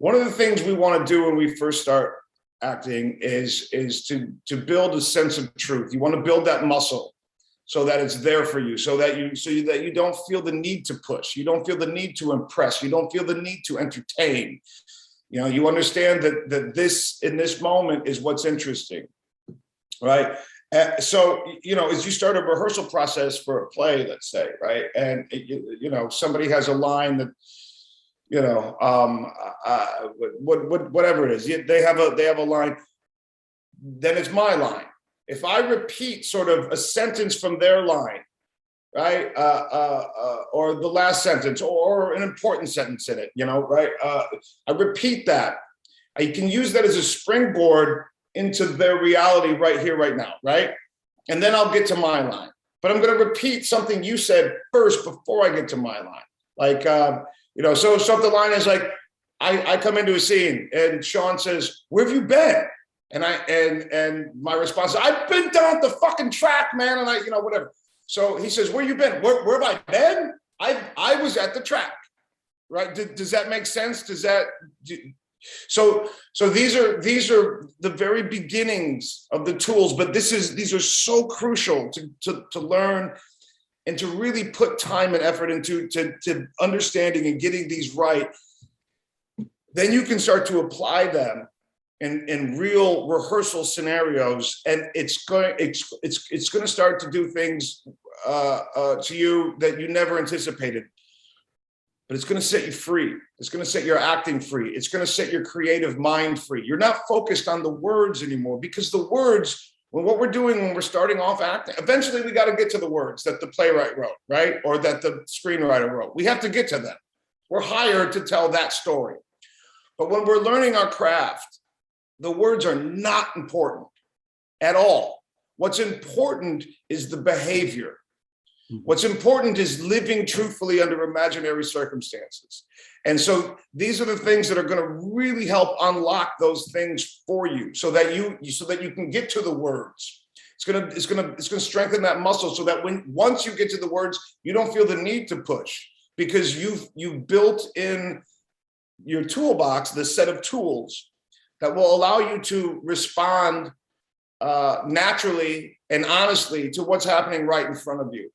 One of the things we want to do when we first start acting is to build a sense of truth. You want to build that muscle so that it's there for you, so that you don't feel the need to push, you don't feel the need to impress, you don't feel the need to entertain. You know, you understand that this in this moment is what's interesting, right? So, you know, as you start a rehearsal process for a play, let's say, right, and you know, somebody has a line that, you know, whatever it is, they have a line, then it's my line. If I repeat sort of a sentence from their line, right, or the last sentence, or an important sentence in it, you know, right, I repeat that. I can use that as a springboard into their reality right here, right now, right? And then I'll get to my line. But I'm going to repeat something you said first before I get to my line. Like, you know, so the line is like, I come into a scene and Sean says, "Where have you been?" And my response is, "I've been down at the fucking track, man." And you know, whatever. So he says, "Where you been?" Where have I been? I was at the track, right? Does that make sense? So these are the very beginnings of the tools, but these are so crucial to learn and to really put time and effort into to understanding and getting these right. Then you can start to apply them in real rehearsal scenarios, and it's going to start to do things to you that you never anticipated. But it's going to set you free. It's going to set your acting free. It's going to set your creative mind free. You're not focused on the words anymore, because the words, well, what we're doing when we're starting off acting, eventually we got to get to the words that the playwright wrote, right? Or that the screenwriter wrote. We have to get to them. We're hired to tell that story. But when we're learning our craft, the words are not important at all. What's important is the behavior. What's important is living truthfully under imaginary circumstances. And so these are the things that are going to really help unlock those things for you, so that you can get to the words. It's going to strengthen that muscle, so that once you get to the words, you don't feel the need to push, because you've built in your toolbox the set of tools that will allow you to respond naturally and honestly to what's happening right in front of you.